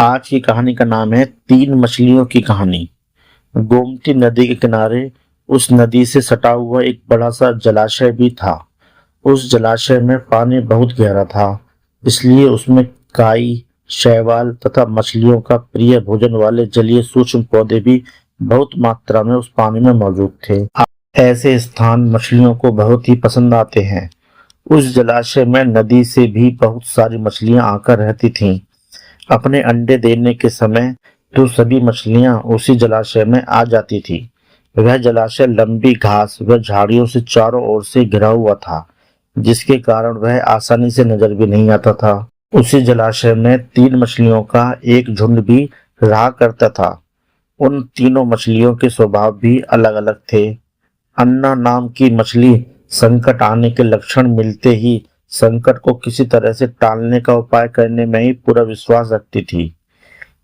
आज की कहानी का नाम है तीन मछलियों की कहानी। गोमती नदी के किनारे उस नदी से सटा हुआ एक बड़ा सा जलाशय भी था। उस जलाशय में पानी बहुत गहरा था, इसलिए उसमें काई, शैवाल तथा मछलियों का प्रिय भोजन वाले जलीय सूक्ष्म पौधे भी बहुत मात्रा में उस पानी में मौजूद थे। ऐसे स्थान मछलियों को बहुत ही पसंद आते हैं। उस जलाशय में नदी से भी बहुत सारी मछलियां आकर रहती थीं। अपने अंडे देने के समय तो सभी मछलियां उसी जलाशय में आ जाती थी। वह जलाशय लंबी घास व झाड़ियों से चारों ओर से घिरा हुआ था, जिसके कारण वह आसानी से नजर भी नहीं आता था। उसी जलाशय में तीन मछलियों का एक झुंड भी रहा करता था। उन तीनों मछलियों के स्वभाव भी अलग अलग थे। अन्ना नाम की मछली संकट आने के लक्षण मिलते ही संकट को किसी तरह से टालने का उपाय करने में ही पूरा विश्वास रखती थी।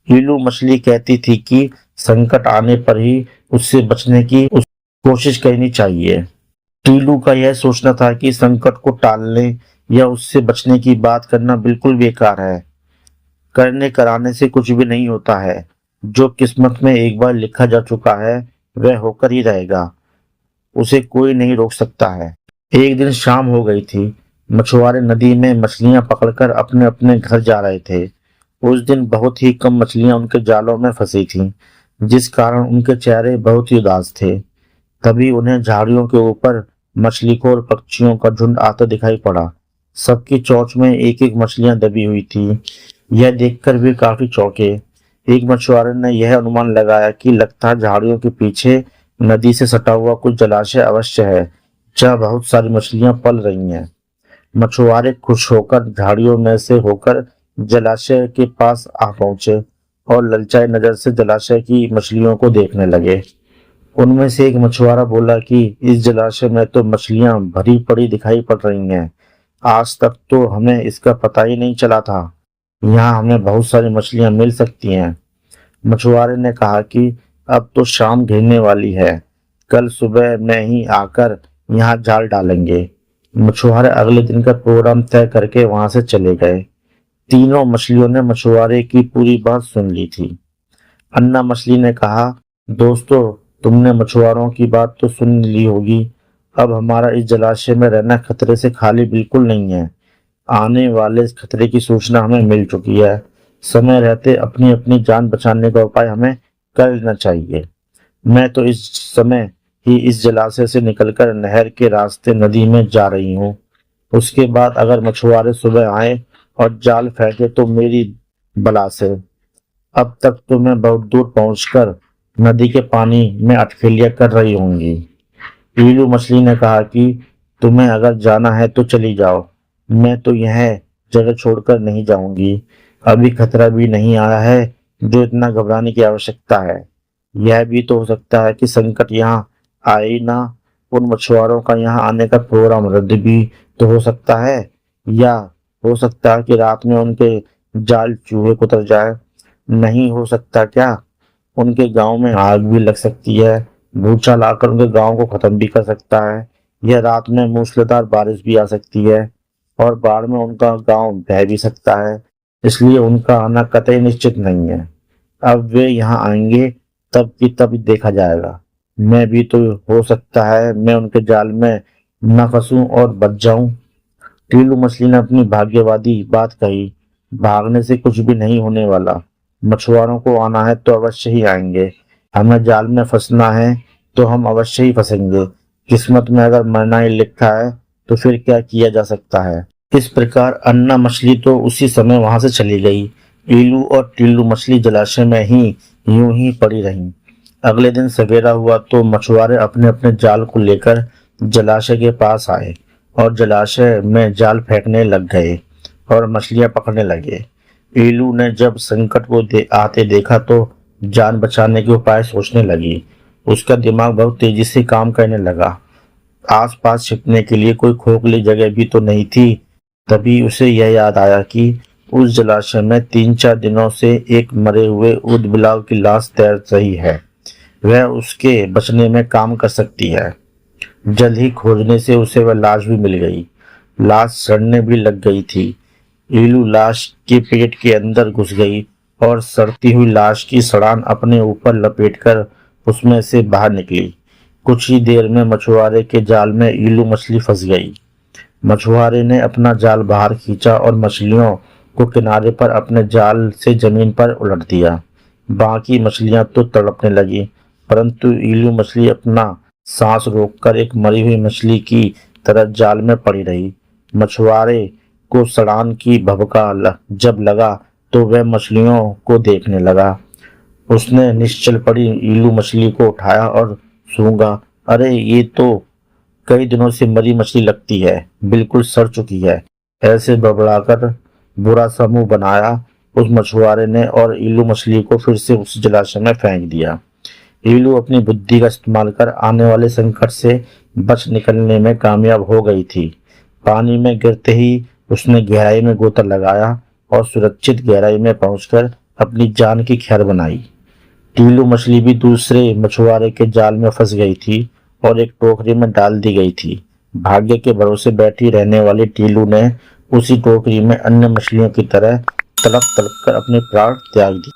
हीलू मछली कहती थी कि संकट आने पर ही उससे बचने की कोशिश करनी चाहिए। टीलू का यह सोचना था कि संकट को टालने या उससे बचने की बात करना बिल्कुल बेकार है। करने कराने से कुछ भी नहीं होता है। जो किस्मत में एक बार लिखा जा चुका है वह होकर ही रहेगा, उसे कोई नहीं रोक सकता है। एक दिन शाम हो गई थी। मछुआरे नदी में मछलियां पकड़कर अपने अपने घर जा रहे थे। उस दिन बहुत ही कम मछलियां उनके जालों में फंसी थीं, जिस कारण उनके चेहरे बहुत ही उदास थे। तभी उन्हें झाड़ियों के ऊपर मछलीखोर पक्षियों का झुंड आता दिखाई पड़ा। सबकी चोंच में एक एक मछलियां दबी हुई थी। यह देखकर भी काफी चौंके। एक मछुआरे ने यह अनुमान लगाया कि लगता है झाड़ियों के पीछे नदी से सटा हुआ कुछ जलाशय अवश्य है, जहाँ बहुत सारी मछलियां पल रही हैं। मछुआरे खुश होकर झाड़ियों में से होकर जलाशय के पास आ पहुंचे और ललचाई नजर से जलाशय की मछलियों को देखने लगे। उनमें से एक मछुआरा बोला कि इस जलाशय में तो मछलियां भरी पड़ी दिखाई पड़ रही हैं। आज तक तो हमें इसका पता ही नहीं चला था। यहाँ हमें बहुत सारी मछलियां मिल सकती हैं। मछुआरे ने कहा कि अब तो शाम घिरने वाली है, कल सुबह में ही आकर यहाँ जाल डालेंगे। मछुआरे अगले दिन का प्रोग्राम तय करके वहां से चले गए। तीनों मछलियों ने मछुआरे की पूरी बात सुन ली थी। अन्ना मछली ने कहा, दोस्तों, तुमने मछुआरों की बात तो सुन ली होगी। अब हमारा इस जलाशय में रहना खतरे से खाली बिल्कुल नहीं है। आने वाले खतरे की सूचना हमें मिल चुकी है। समय रहते अपनी अपनी जान बचाने का उपाय हमें कर लेना चाहिए। मैं तो इस समय ही इस जलाशय से निकलकर नहर के रास्ते नदी में जा रही हूँ। उसके बाद अगर मछुआरे सुबह आए और जाल फेंके तो मेरी बला से। अब तक तो मैं बहुत दूर पहुंचकर नदी के पानी में अटखेलियां कर रही होंगी। पीलू मछली ने कहा कि तुम्हें अगर जाना है तो चली जाओ, मैं तो यह जगह छोड़कर नहीं जाऊंगी। अभी खतरा भी नहीं आया है जो इतना घबराने की आवश्यकता है। यह भी तो हो सकता है कि संकट यहाँ आए ही ना। उन मछुआरों का यहाँ आने का प्रोग्राम रद्द भी तो हो सकता है, या हो सकता है कि रात में उनके जाल चूहे कुतर जाए। नहीं हो सकता क्या? उनके गांव में आग भी लग सकती है। भूचाल आकर उनके गांव को खत्म भी कर सकता है। यह रात में मूसलाधार बारिश भी आ सकती है और बाढ़ में उनका गांव बह भी सकता है। इसलिए उनका आना कतई निश्चित नहीं है। अब वे यहाँ आएंगे तब की तब देखा जाएगा। मैं भी तो हो सकता है मैं उनके जाल में न फंसूं और बच जाऊं। टीलू मछली ने अपनी भाग्यवादी बात कही। भागने से कुछ भी नहीं होने वाला। मछुआरों को आना है तो अवश्य ही आएंगे। हमें जाल में फंसना है तो हम अवश्य ही फंसेंगे। किस्मत में अगर मरना ही लिखा है तो फिर क्या किया जा सकता है। इस प्रकार अन्ना मछली तो उसी समय वहां से चली गई। ईलू और टीलू मछली जलाशय में ही यूं ही पड़ी रहीं। अगले दिन सवेरा हुआ तो मछुआरे अपने अपने जाल को लेकर जलाशय के पास आए और जलाशय में जाल फेंकने लग गए और मछलियां पकड़ने लगे। ईलू ने जब संकट को आते देखा तो जान बचाने के उपाय सोचने लगी। उसका दिमाग बहुत तेजी से काम करने लगा। आसपास छिपने के लिए कोई खोखली जगह भी तो नहीं थी। तभी उसे यह याद आया कि उस जलाशय में 3-4 दिनों से एक मरे हुए ऊदबिलाव की लाश तैर रही है। वह उसके बचने में काम कर सकती है। जल्द ही खोजने से उसे वह लाश भी मिल गई। लाश सड़ने भी लग गई थी। ईलू लाश के पेट के अंदर घुस गई और सड़ती हुई लाश की सड़ान अपने ऊपर लपेटकर उसमें से बाहर निकली। कुछ ही देर में मछुआरे के जाल में इल्लू मछली फंस गई। मछुआरे ने अपना जाल बाहर खींचा और मछलियों को किनारे पर अपने जाल से जमीन पर उलट दिया। बाकी मछलियां तो तड़पने लगी, परंतु इल्लू मछली अपना सांस रोककर एक मरी हुई मछली की तरह जाल में पड़ी रही। मछुआरे को सड़ान की जब लगा तो वह मछलियों को देखने लगा। उसने निश्चल पड़ी इल्लू मछली को उठाया और सूंघा। अरे, ये तो कई दिनों से मरी मछली लगती है, बिल्कुल सड़ चुकी है। ऐसे बड़बड़ाकर बुरा सा मुंह बनाया उस मछुआरे ने और इल्लू मछली को फिर से उस जलाशय में फेंक दिया। इल्लू अपनी बुद्धि का इस्तेमाल कर आने वाले संकट से बच निकलने में कामयाब हो गई थी। पानी में गिरते ही उसने गहराई में गोता लगाया और सुरक्षित गहराई में पहुंचकर अपनी जान की खैर बनाई। टीलू मछली भी दूसरे मछुआरे के जाल में फंस गई थी और एक टोकरी में डाल दी गई थी। भाग्य के भरोसे बैठी रहने वाली टीलू ने उसी टोकरी में अन्य मछलियों की तरह तड़प तड़प कर अपने प्राण त्याग दिए।